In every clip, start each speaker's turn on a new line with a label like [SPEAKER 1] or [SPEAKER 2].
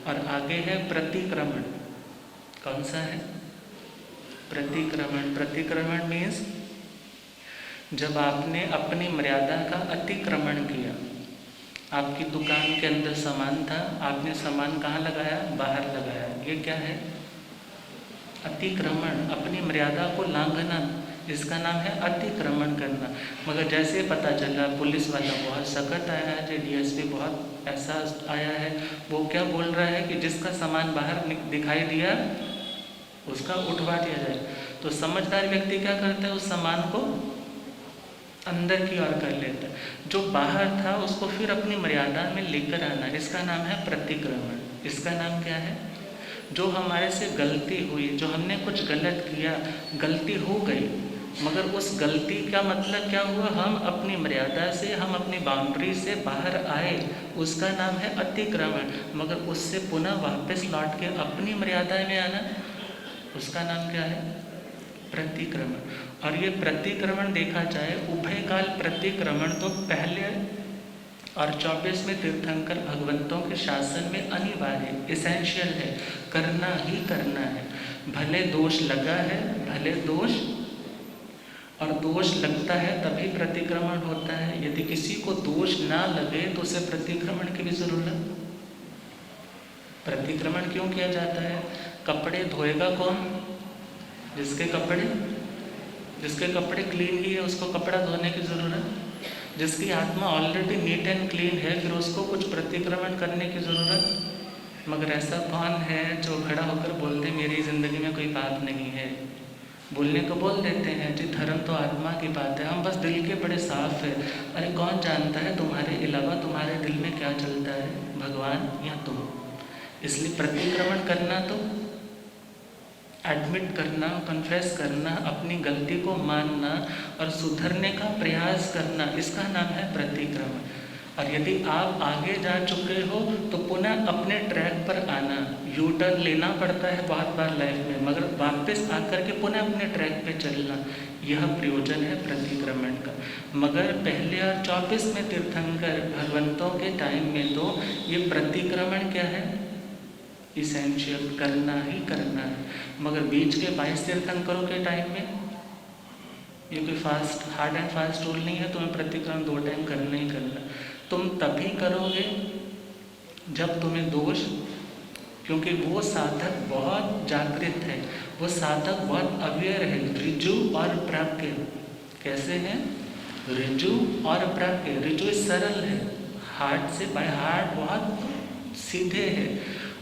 [SPEAKER 1] और आगे है प्रतिक्रमण। कौन सा है? प्रतिक्रमण। प्रतिक्रमण मीन्स जब आपने अपनी मर्यादा का अतिक्रमण किया। आपकी दुकान के अंदर सामान था, आपने सामान कहाँ लगाया? बाहर लगाया। ये क्या है? अतिक्रमण, अपनी मर्यादा को लांघना, इसका नाम है अतिक्रमण करना। मगर जैसे पता चला पुलिस वाला बहुत सख्त आया है, डीएसपी बहुत ऐसा आया है, वो क्या बोल रहा है कि जिसका सामान बाहर दिखाई दिया उसका उठवा दिया जाए। तो समझदार व्यक्ति क्या करता है? उस सामान को अंदर की ओर कर लेता है। जो बाहर था उसको फिर अपनी मर्यादा में लेकर आना, इसका नाम है प्रतिक्रमण। इसका नाम क्या है? जो हमारे से गलती हुई, जो हमने कुछ गलत किया, गलती हो गई, मगर उस गलती का मतलब क्या हुआ? हम अपनी मर्यादा से, हम अपनी बाउंड्री से बाहर आए, उसका नाम है अतिक्रमण। मगर उससे पुनः वापस लौट के अपनी मर्यादा में आना, उसका नाम क्या है? प्रतिक्रमण। और ये प्रतिक्रमण देखा जाए, उभय काल प्रतिक्रमण तो पहले और 24वें तीर्थंकर भगवंतों के शासन में अनिवार्य, एसेंशियल है, करना ही करना है। भले दोष लगा है, भले दोष, और दोष लगता है तभी प्रतिक्रमण होता है। यदि किसी को दोष ना लगे तो उसे प्रतिक्रमण की भी जरूरत। प्रतिक्रमण क्यों किया जाता है? कपड़े धोएगा कौन? जिसके कपड़े क्लीन ही है उसको कपड़ा धोने की ज़रूरत। जिसकी आत्मा ऑलरेडी नीट एंड क्लीन है, फिर उसको कुछ प्रतिक्रमण करने की ज़रूरत। मगर ऐसा कौन है जो खड़ा होकर बोलते मेरी ज़िंदगी में कोई पाप नहीं है? बोलने को बोल देते हैं जी, धर्म तो आत्मा की बात है, हम बस दिल के बड़े साफ है। अरे कौन जानता है तुम्हारे अलावा तुम्हारे दिल में क्या चलता है, भगवान या तुम? इसलिए प्रतिक्रमण करना तो एडमिट करना, कन्फेस करना, अपनी गलती को मानना और सुधरने का प्रयास करना, इसका नाम है प्रतिक्रमण। और यदि आप आगे जा चुके हो तो पुनः अपने ट्रैक पर आना। यू टर्न लेना पड़ता है बहुत बार लाइफ में, मगर वापस आकर के पुनः अपने ट्रैक पे चलना, यह प्रयोजन है प्रतिक्रमण का। मगर पहले और 24वें तीर्थंकर भगवंतों के टाइम में तो ये प्रतिक्रमण क्या है? इसेंशियल, करना ही करना है। मगर बीच के 22 तीर्थंकरों के टाइम में ये कोई fast, hard and fast rule नहीं है तुम्हें प्रतिक्रमण 2 टाइम करना ही करना। तुम तभी करोगे जब तुम्हें दोष, क्योंकि वो साधक बहुत जागृत है, वो साधक बहुत अवेयर है, ऋजु और प्राज्ञ। कैसे है? ऋजु और प्राज्ञ। ऋजु सरल है, हार्ट से बाय हार्ट बहुत सीधे है,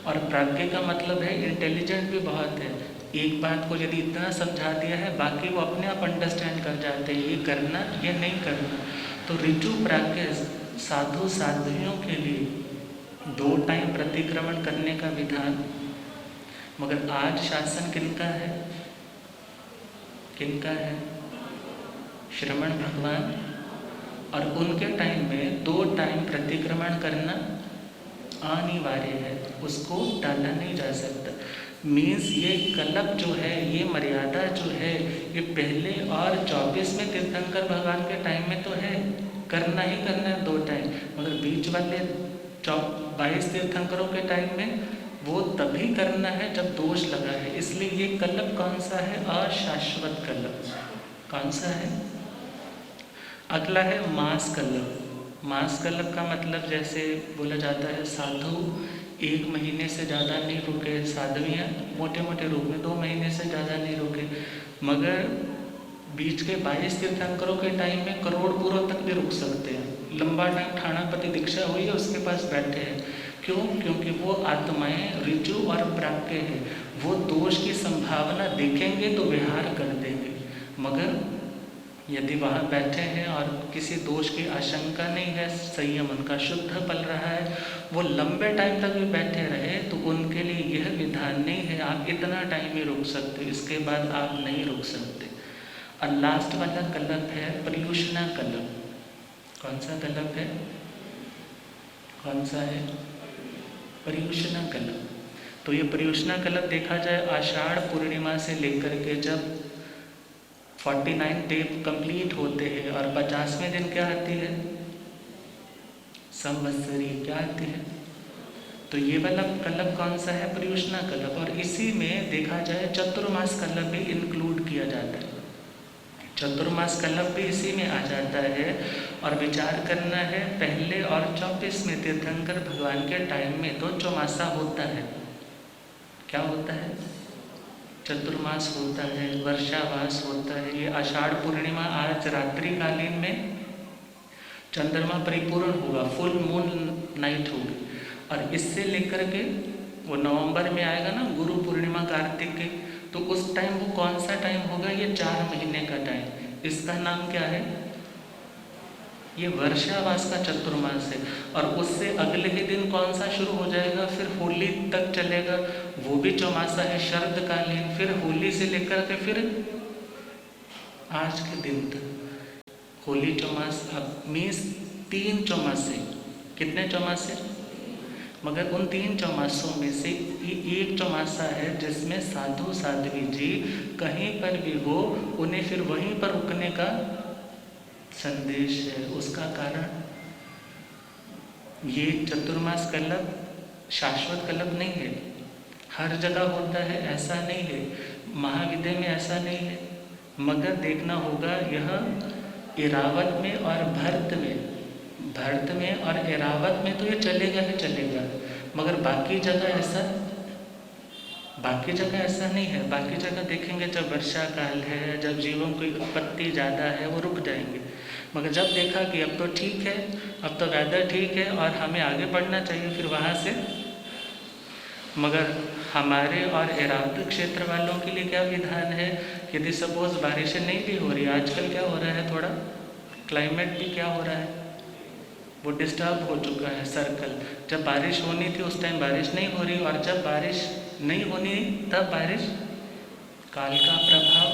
[SPEAKER 1] और प्राज्ञ का मतलब है इंटेलिजेंट भी बहुत है। एक बात को यदि इतना समझा दिया है, बाकी वो अपने आप अंडरस्टैंड कर जाते हैं, ये करना ये नहीं करना। तो ऋजु प्राज्ञ साधु साध्वियों के लिए 2 टाइम प्रतिक्रमण करने का विधान। मगर आज शासन किनका है? किनका है? श्रमण भगवान। और उनके टाइम में 2 टाइम प्रतिक्रमण करना अनिवार्य है, उसको टाला नहीं जा सकता। मीन्स ये कल्प जो है, ये मर्यादा जो है, ये पहले और 24वें तीर्थंकर भगवान के टाइम में तो है, करना ही करना है 2 टाइम। मगर बीच वाले 22 तीर्थंकरों के टाइम में वो तभी करना है जब दोष लगा है। इसलिए ये कल्प कौन सा है? अशाश्वत कल्प। कौन सा है? अगला है मास कल्प। मास कल्प का मतलब जैसे बोला जाता है साधु 1 महीने से ज़्यादा नहीं रुके, साधवियाँ मोटे मोटे रूप में 2 महीने से ज़्यादा नहीं रुके। मगर बीच के 22 तीर्थंकरों के टाइम में करोड़पुरों तक भी रुक सकते हैं। लंबा टाइम ठाणापति दीक्षा हुई है उसके पास बैठे हैं। क्यों? क्योंकि वो आत्माएं ऋजु और प्राज्ञ है, वो दोष की संभावना देखेंगे तो विहार कर देंगे। मगर यदि वहाँ बैठे हैं और किसी दोष की आशंका नहीं है, संयम उनका शुद्ध पल रहा है, वो लंबे टाइम तक भी बैठे रहे, तो उनके लिए यह विधान नहीं है आप इतना टाइम ही रुक सकते, इसके बाद आप नहीं रुक सकते। और लास्ट वाला कल्प है पर्युषणा कल्प। कौन सा कल्प है? कौन सा है? पर्युषणा कल्प। तो ये पर्युषणा कल्प देखा जाए आषाढ़ पूर्णिमा से लेकर के जब 49 डे कंप्लीट होते हैं और 50वें दिन क्या आती है? संवत्सरी। क्या आती है? तो ये वाला कल्लभ कौन सा है? पर्युषणा कल्लभ। और इसी में देखा जाए चतुर्मास कल्लभ भी इंक्लूड किया जाता है। चतुर्मास कल्लभ भी इसी में आ जाता है। और विचार करना है, पहले और 24 में तीर्थंकर भगवान के टाइम में तो चौमासा होता है। क्या होता है? चतुर्मास होता है, वर्षावास होता है। ये आषाढ़ पूर्णिमा आज रात्रि कालीन में चंद्रमा परिपूर्ण होगा, फुल मून नाइट होगी। और इससे लेकर के वो नवंबर में आएगा ना, गुरु पूर्णिमा कार्तिक के, तो उस टाइम वो कौन सा टाइम होगा? ये 4 महीने का टाइम। इसका नाम क्या है? ये वर्षावास का चतुर्मास है। और उससे अगले ही दिन कौन सा शुरू हो जाएगा? फिर होली तक चलेगा, वो भी चौमासा है, शरदकालीन। फिर होली से लेकर के फिर आज के दिन तक होली चौमास। अब मीन्स 3 चौमासे। कितने चौमासे? मगर उन 3 चौमासों में से एक चौमासा है जिसमें साधु साध्वी जी कहीं पर भी हो, उन्हें फिर वहीं पर रुकने का संदेश है। उसका कारण, ये चतुर्मास कल्लभ शाश्वत कल्लभ नहीं है, हर जगह होता है ऐसा नहीं है, महाविद्या में ऐसा नहीं है। मगर देखना होगा, यह इरावत में और भरत में और एरावत में तो ये चलेगा ही चलेगा। मगर बाकी जगह ऐसा नहीं है। बाकी जगह देखेंगे जब वर्षा काल है, जब जीवों की उत्पत्ति ज़्यादा है, वो रुक जाएंगे। मगर जब देखा कि अब तो ठीक है, अब तो वेदर ठीक है और हमें आगे बढ़ना चाहिए, फिर वहाँ से। मगर हमारे और एरावत क्षेत्र वालों के लिए क्या विधान है? यदि सपोज बारिशें नहीं भी हो रही, आजकल क्या हो रहा है, थोड़ा क्लाइमेट भी क्या हो रहा है, वो डिस्टर्ब हो चुका है सर्कल। जब बारिश होनी थी उस टाइम बारिश नहीं हो रही, और जब बारिश नहीं होनी तब बारिश। काल का प्रभाव।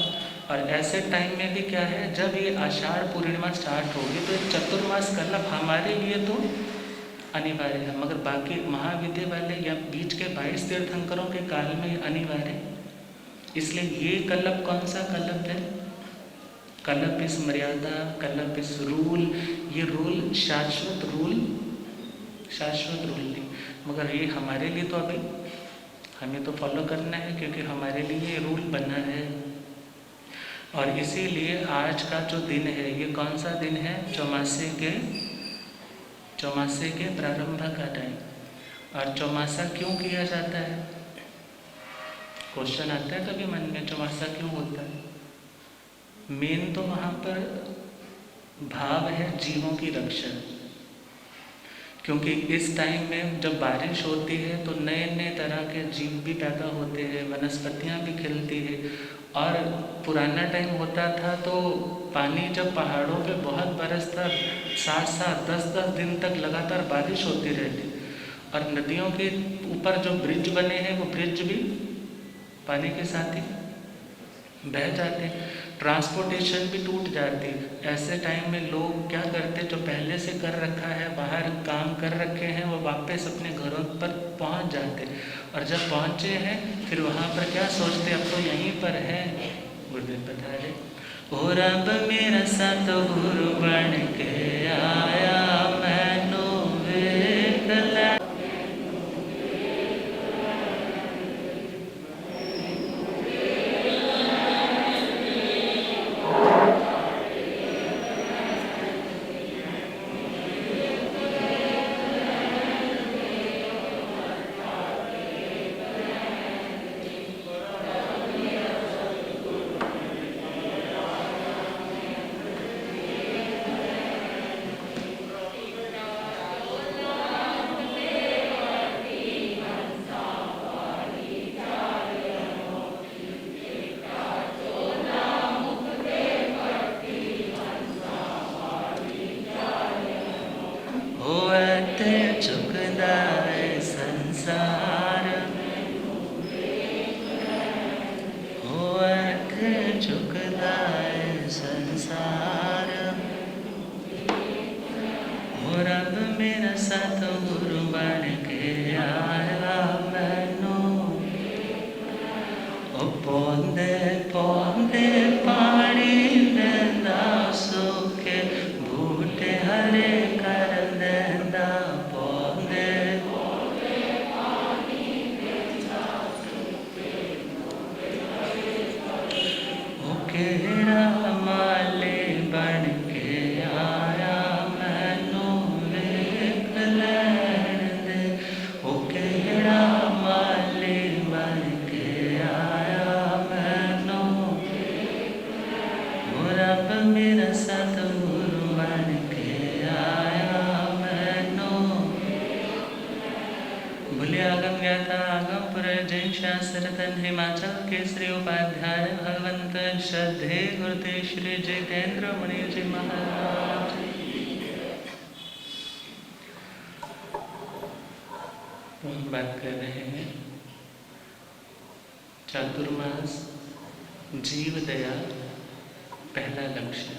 [SPEAKER 1] और ऐसे टाइम में भी क्या है, जब ये आषाढ़ पूर्णिमा स्टार्ट होगी तो एक चतुर्मास कल्लभ हमारे लिए तो अनिवार्य है। मगर बाकी महाविद्या वाले या बीच के 22 तीर्थंकरों के काल में अनिवार्य है। इसलिए ये कल्लभ कौन सा कल्लभ है? कल्लभ इस मर्यादा, कल्लभ इस रूल। ये रूल शाश्वत रूल नहीं, मगर ये हमारे लिए तो अभी हमें तो फॉलो करना है, क्योंकि हमारे लिए ये रूल बना है। और इसीलिए आज का जो दिन है, ये कौन सा दिन है? चौमासे के प्रारंभ का टाइम। और चौमासा क्यों किया जाता है? क्वेश्चन आता है कभी मन में, चौमासा क्यों होता है? मेन तो वहाँ पर भाव है जीवों की रक्षा। क्योंकि इस टाइम में जब बारिश होती है तो नए नए तरह के जीव भी पैदा होते हैं, वनस्पतियाँ भी खिलती है। और पुराना टाइम होता था तो पानी जब पहाड़ों पे बहुत बरसता, 7-7, 10-10 दिन तक लगातार बारिश होती रहती। और नदियों के ऊपर जो ब्रिज बने हैं, वो ब्रिज भी पानी के साथ ही बह जाते, ट्रांसपोर्टेशन भी टूट जाती। ऐसे टाइम में लोग क्या करते, जो पहले से कर रखा है, बाहर काम कर रखे हैं, वो वापस अपने घरों पर पहुंच जाते। और जब पहुंचे हैं फिर वहाँ पर क्या सोचते, अब तो यहीं पर है। गुरुदेव बता रहे, ओ रब मेरा साथ गुरु बन के आया, मैनू वेख लै। यथा आगमपुर जैन शास्त्रतन हिमाचल केसरी उपाध्याय भगवंत श्रद्धे गुरुते श्री जितेंद्र मुनि जी महाराज। हम बात कर रहे हैं चातुर्मास जीव दया पहला लक्ष्य,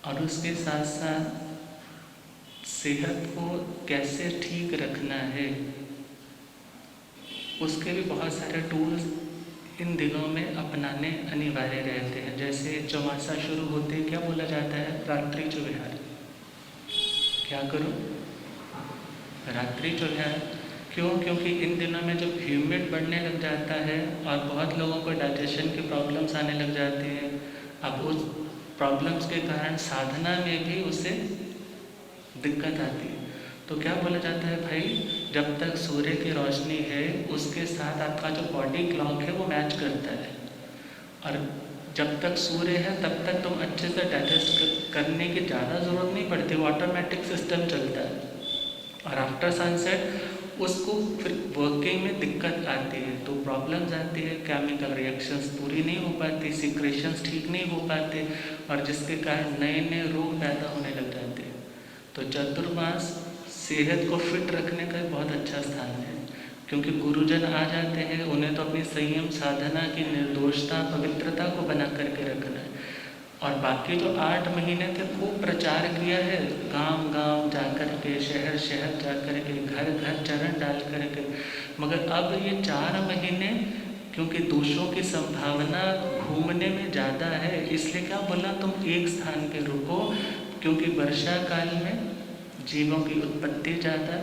[SPEAKER 1] और उसके साथ साथ सेहत को कैसे ठीक रखना है उसके भी बहुत सारे टूल्स इन दिनों में अपनाने अनिवार्य रहते हैं। जैसे चौमासा शुरू होते क्या बोला जाता है? रात्रि चो विहार। क्या करो? रात्रि चो विहार। क्यों? क्योंकि इन दिनों में जब ह्यूमिड बढ़ने लग जाता है और बहुत लोगों को डाइजेशन की प्रॉब्लम्स आने लग जाती हैं, अब उस प्रॉब्लम्स के कारण साधना में भी उसे दिक्कत आती है। तो क्या बोला जाता है भाई, जब तक सूर्य की रोशनी है उसके साथ आपका जो बॉडी क्लॉक है वो मैच करता है, और जब तक सूर्य है तब तक तुम अच्छे से डाइजेस्ट करने की ज़्यादा ज़रूरत नहीं पड़ती, वो ऑटोमेटिक सिस्टम चलता है। और आफ्टर सनसेट उसको फिर वर्किंग में दिक्कत आती है, तो प्रॉब्लम्स आती है, केमिकल रिएक्शंस पूरी नहीं हो पाती, सिक्रेशंस ठीक नहीं हो पाते, और जिसके कारण नए नए रोग पैदा होने लग जाते हैं। तो चातुर्मास सेहत को फिट रखने का बहुत अच्छा स्थान है, क्योंकि गुरुजन आ जाते हैं, उन्हें तो अपनी संयम साधना की निर्दोषता पवित्रता को बना करके रखना है। और बाकी जो 8 महीने थे खूब प्रचार किया है, गांव गांव जा कर के, शहर शहर जा कर के, घर घर चरण डाल कर के, मगर अब ये 4 महीने क्योंकि दोषों की संभावना घूमने में ज़्यादा है, इसलिए क्या बोला, तुम एक स्थान पे रुको, क्योंकि वर्षा काल में जीवों की उत्पत्ति ज़्यादा।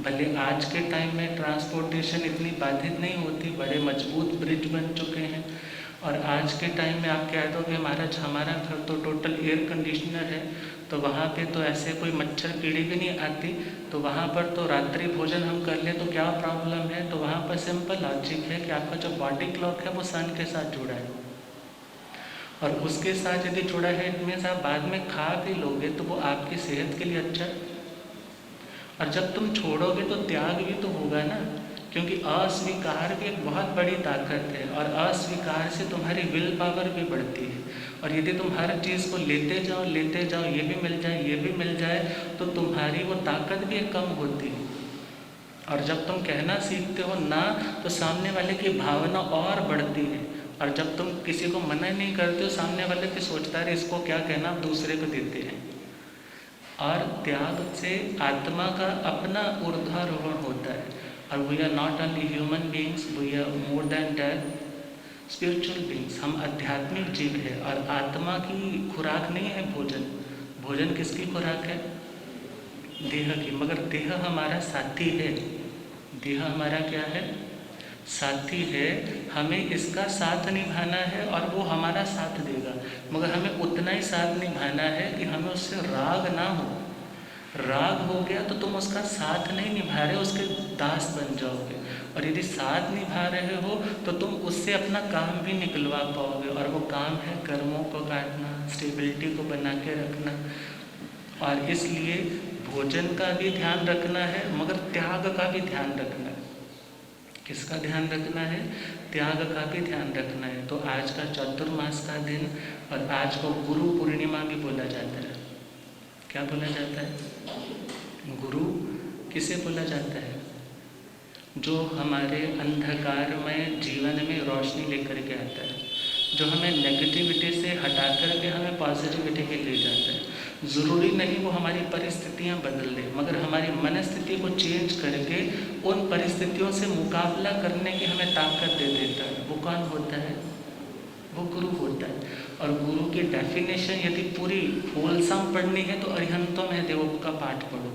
[SPEAKER 1] भले आज के टाइम में ट्रांसपोर्टेशन इतनी बाधित नहीं होती, बड़े मजबूत ब्रिज बन चुके हैं, और आज के टाइम में आप कह दो कि हमारा घर तो टोटल एयर कंडीशनर है, तो वहाँ पे तो ऐसे कोई मच्छर कीड़ी भी नहीं आती, तो वहाँ पर तो रात्रि भोजन हम कर लें तो क्या प्रॉब्लम है? तो वहाँ पर सिंपल लॉजिक है कि आपका जो बॉडी क्लॉक है वो सन के साथ जुड़ा है, और उसके साथ यदि जुड़ा है इनमें से आप बाद में खा भी लोगे तो वो आपकी सेहत के लिए अच्छा है। और जब तुम छोड़ोगे तो त्याग भी तो होगा ना, क्योंकि अस्वीकार भी एक बहुत बड़ी ताकत है, और अस्वीकार से तुम्हारी विल पावर भी बढ़ती है। और यदि तुम हर चीज़ को लेते जाओ, ये भी मिल जाए, ये भी मिल जाए, तो तुम्हारी वो ताकत भी कम होती है। और जब तुम कहना सीखते हो ना, तो सामने वाले की भावना और बढ़ती है, और जब तुम किसी को मना नहीं करते हो, सामने वाले की सोचता है इसको क्या कहना, आप दूसरे को देते हैं। और त्याग से आत्मा का अपना ऊर्ध्वारोहण होता है, और we are not only human beings, we are more than that spiritual beings. हम आध्यात्मिक जीव है, और आत्मा की खुराक नहीं है भोजन। भोजन किसकी खुराक है? देह की। मगर देह हमारा साथी है, देह हमारा क्या है? साथी है। हमें इसका साथ निभाना है और वो हमारा साथ देगा, मगर हमें उतना ही साथ निभाना है कि हमें उससे राग ना हो। राग हो गया तो तुम उसका साथ नहीं निभा रहे, उसके दास बन जाओगे। और यदि साथ निभा रहे हो तो तुम उससे अपना काम भी निकलवा पाओगे, और वो काम है कर्मों को काटना, स्टेबिलिटी को बना के रखना। और इसलिए भोजन का भी ध्यान रखना है, मगर त्याग का भी ध्यान रखना है। किसका ध्यान रखना है? त्याग का भी ध्यान रखना है। तो आज का चातुर्मास का दिन, और आज को गुरु पूर्णिमा भी बोला जाता है। क्या बोला जाता है? गुरु किसे बोला जाता है? जो हमारे अंधकारमय जीवन में रोशनी लेकर के आता है, जो हमें नेगेटिविटी से हटा करके हमें पॉजिटिविटी के ले जाता है। ज़रूरी नहीं वो हमारी परिस्थितियाँ बदल दे, मगर हमारी मनस्थिति को चेंज करके उन परिस्थितियों से मुकाबला करने की हमें ताकत दे देता है। वो कौन होता है? वो गुरु होता है। और गुरु की डेफिनेशन यदि पूरी होलसम पढ़नी है तो अरिहंतो महदेव का पाठ पढ़ो,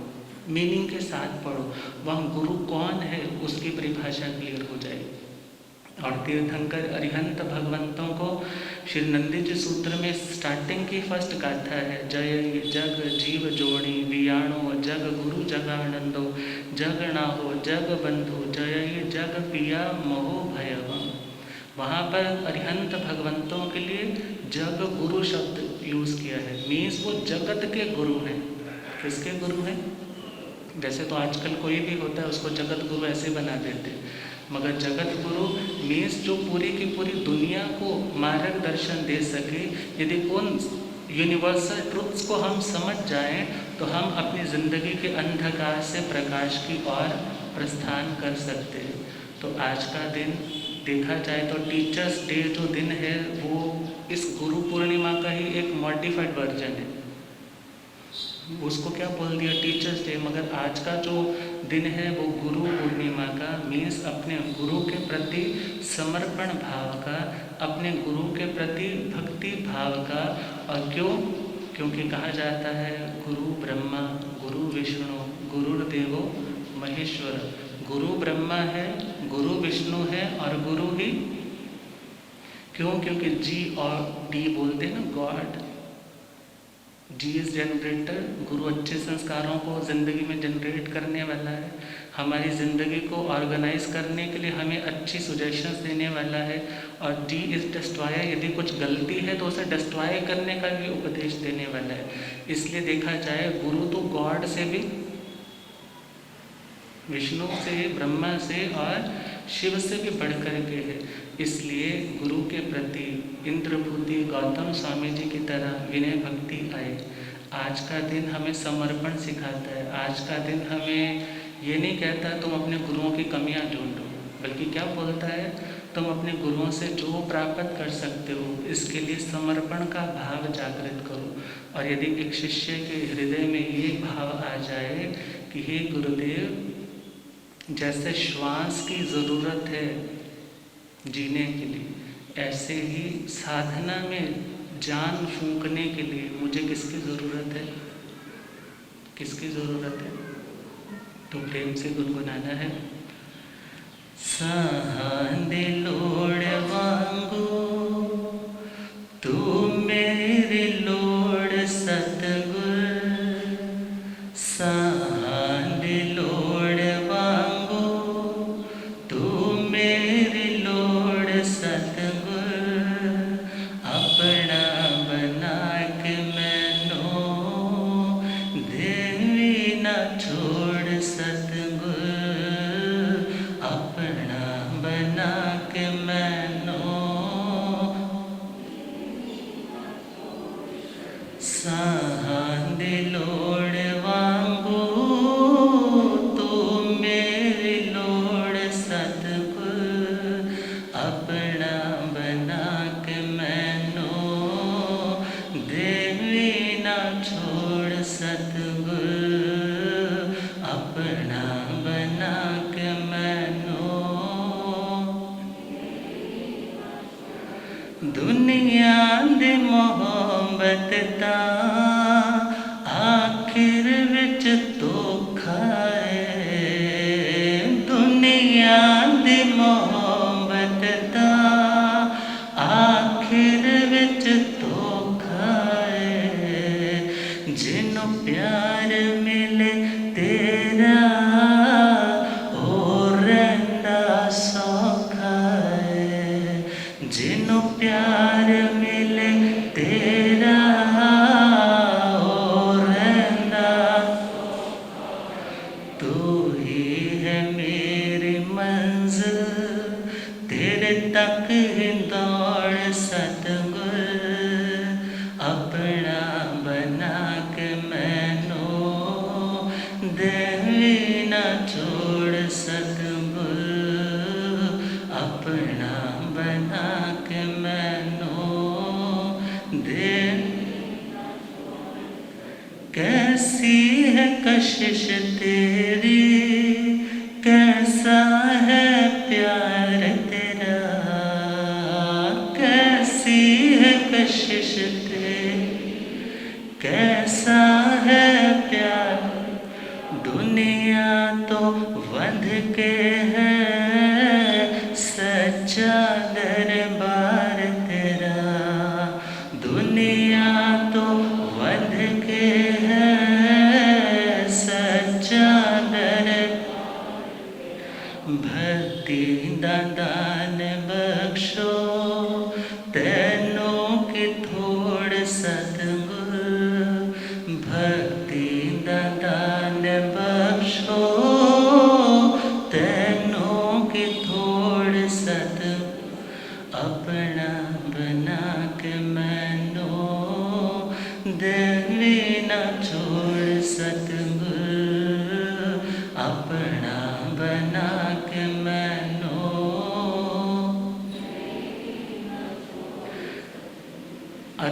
[SPEAKER 1] मीनिंग के साथ पढ़ो, वह गुरु कौन है उसकी परिभाषा क्लियर हो जाएगी। और तीर्थंकर अरिहंत भगवंतों को श्री नंदी जी सूत्र में स्टार्टिंग की फर्स्ट गाथा है, जय जग जीव जोड़ी वियाणो जग गुरु जगानंदो जग नाहो जग बंधु जय जग पिया मोहो भयवम। वहाँ पर अरिहंत भगवंतों के लिए जग गुरु शब्द यूज़ किया है, मीन्स वो जगत के गुरु हैं। किसके गुरु हैं? वैसे तो आजकल कोई भी होता है उसको जगत गुरु ऐसे बना देते, मगर जगत गुरु मीन्स जो पूरी की पूरी दुनिया को मार्गदर्शन दे सके। यदि उन यूनिवर्सल ट्रुथ्स को हम समझ जाएं तो हम अपनी ज़िंदगी के अंधकार से प्रकाश की ओर प्रस्थान कर सकते हैं। तो आज का दिन देखा जाए तो टीचर्स डे जो दिन है वो इस गुरु पूर्णिमा का ही एक मॉडिफाइड वर्जन है। उसको क्या बोल दिया, टीचर्स डे, मगर आज का जो दिन है वो गुरु पूर्णिमा का मीन्स अपने गुरु के प्रति समर्पण भाव का, अपने गुरु के प्रति भक्ति भाव का। और क्योंकि कहा जाता है गुरु ब्रह्मा गुरु विष्णु गुरुर्देवो महेश्वर। गुरु ब्रह्मा है, गुरु विष्णु है और गुरु ही क्योंकि जी और डी बोलते हैं ना, गॉड। जी इज जनरेटर, गुरु अच्छे संस्कारों को ज़िंदगी में जनरेट करने वाला है, हमारी ज़िंदगी को ऑर्गेनाइज करने के लिए हमें अच्छी सुजेशंस देने वाला है। और डी इज डिस्ट्रॉयर, यदि कुछ गलती है तो उसे डिस्ट्रॉय करने का भी उपदेश देने वाला है। इसलिए देखा जाए गुरु तो गॉड से भी, विष्णु से, ब्रह्मा से और शिव से भी बढ़कर के है। इसलिए गुरु के प्रति इंद्रभूति गौतम स्वामी जी की तरह विनय भक्ति आए। आज का दिन हमें समर्पण सिखाता है। आज का दिन हमें ये नहीं कहता तुम अपने गुरुओं की कमियां ढूंढो, बल्कि क्या बोलता है, तुम अपने गुरुओं से जो प्राप्त कर सकते हो इसके लिए समर्पण का भाव जागृत करो। और यदि एक शिष्य के हृदय में ये भाव आ जाए कि हे गुरुदेव, जैसे श्वास की ज़रूरत है जीने के लिए, ऐसे ही साधना में जान फूंकने के लिए मुझे किसकी ज़रूरत है, किसकी ज़रूरत है? तो प्रेम से गुनगुनाना है। सांदे लोड़ वांगू तू मेरी लोड़ सतगुर, सांदे लोड़ वांगू तू मेरी लोड़ सतगुर, अपना बना के मैनू देवी ना छोड़ सतगुर, अपना बना के मैनू सांदे लोड़ वांगू तू मेरी लोड़ सतगुर, अपना बना के मैनू देवी ना छोड़ सतगुर, अपना बना के मैनू। दुनिया दे मोहब्बत दा आखिर विच धोखा है, दुनिया दे मोहब्बत दा आखिर विच धोखा है, जिन्नू प्यार मिले तेरा ओ रहिंदा सौखा है, जिन्नू प्यार मिले तेरा ओ रहिंदा, तू ही है मेरी मंजिल तेरे तक ही दौड़ सतगुर, अपना बना के मैनू देवी ना छोड़ सतगुर, अपना बना के मैनू दे। कैसी है कशिश तेरी, कैसा है प्यार तेरा, कैसी है कशिश तेरी, कैसा है प्यार, दुनिया तो वंध के है सच्चा दरबार तेरा, दुनिया तो वंध के है सच्चा दरबार, भक्ति दा दान बख्शो तैनू कि थोड़ सतगुर, भक्ति दा दान बख्शो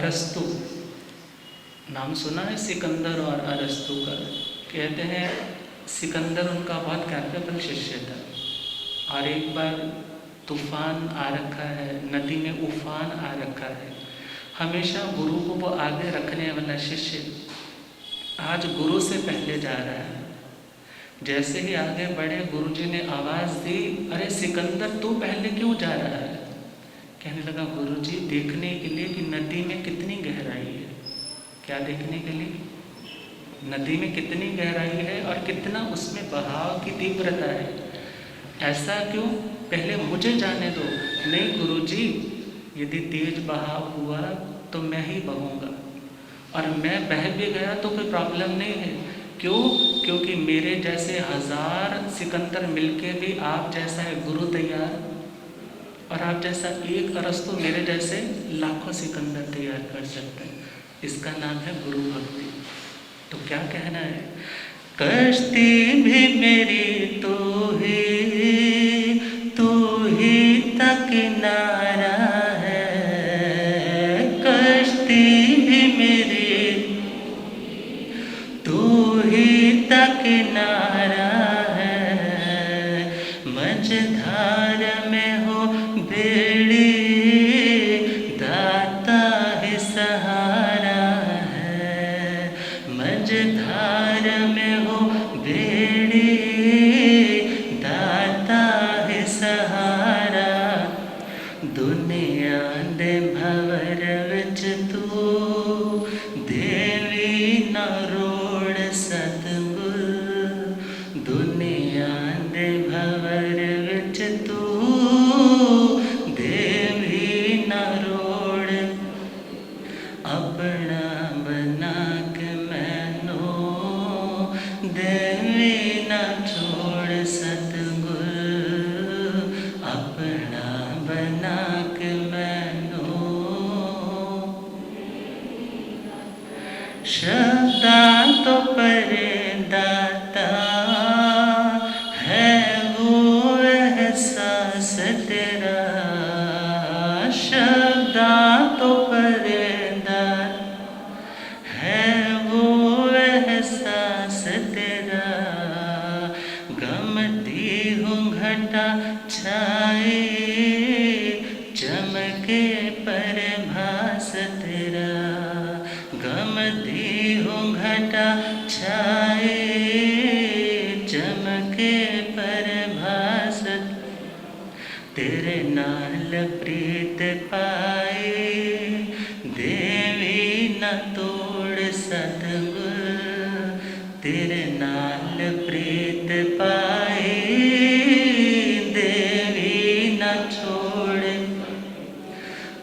[SPEAKER 1] अरस्तु, नाम सुना है सिकंदर और अरस्तु का? कहते हैं सिकंदर उनका बहुत कैपेबल शिष्य था और एक बार तूफान आ रखा है, नदी में उफान आ रखा है। हमेशा गुरु को वो आगे रखने वाला शिष्य आज गुरु से पहले जा रहा है। जैसे ही आगे बढ़े गुरुजी ने आवाज़ दी, अरे सिकंदर तू पहले क्यों जा रहा है? कहने लगा गुरुजी देखने के लिए कि नदी में कितनी गहराई है। क्या देखने के लिए? नदी में कितनी गहराई है और कितना उसमें बहाव की तीव्रता है। ऐसा क्यों? पहले मुझे जाने दो। नहीं गुरुजी, यदि तेज बहाव हुआ तो मैं ही बहूँगा और मैं बह भी गया तो कोई प्रॉब्लम नहीं है। क्यों? क्योंकि मेरे जैसे 1000 सिकंदर मिलके भी आप जैसा है गुरु तैयार, और आप जैसा एक अरस्तु मेरे जैसे लाखों सिकंदर तैयार कर सकते हैं। इसका नाम है गुरु भक्ति। तो क्या कहना है? कश्ती भी मेरी तू ही तक किनारा है। कश्ती भी मेरी तू ही तक किनारा है। मझधार में हो बेड़ी दाता है सहारा है। मझधार में हो बेड़ी दाता है सहारा। दुनिया दे भवर विच तू देवी ना रोड़ सतगुर। दुनिया दे भवर विच तू देवी ना रोड़। अपना बना के मैनू देवी ना छोड़ सतगुर। अपना बना के मैनू। शब्दा तो परे दाता है वो एहसास तेरा। शब्दा तो परे दाता है वो एहसास तेरा। गमती हूँ घटा छाए चमके परभास तेरा। गमती हूँ घटा छाए चमके परभास। तेरे नाल प्रीत पाए देवी न तोड़ सतगुर। तेरे नाल प्रीत पाए देवी न छोड़।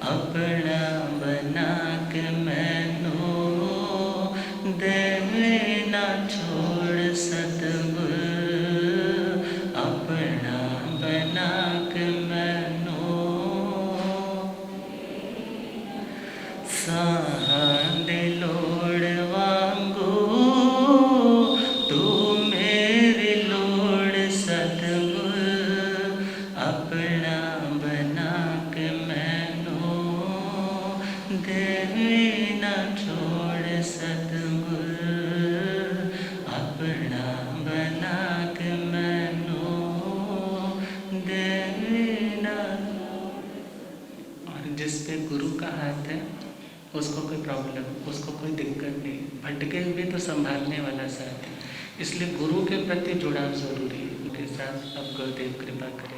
[SPEAKER 1] अपना बना के मैनू देवी न छोड़ सतगुर। अपना बना के मैनू। साहां दे लोड़ वांगू तू मेरी लोड़ सतगुर। अपना बना के मैनू देवी न छोड़ सतगुर। अपना बना के मैनू देवी न। और जिस पे गुरु का हाथ है उसको कोई प्रॉब्लम, उसको कोई दिक्कत नहीं। भटके हुए तो संभालने वाला साथ है। इसलिए गुरु के प्रति जुड़ाव जरूरी है। उनके साथ अब गुरुदेव कृपा करें।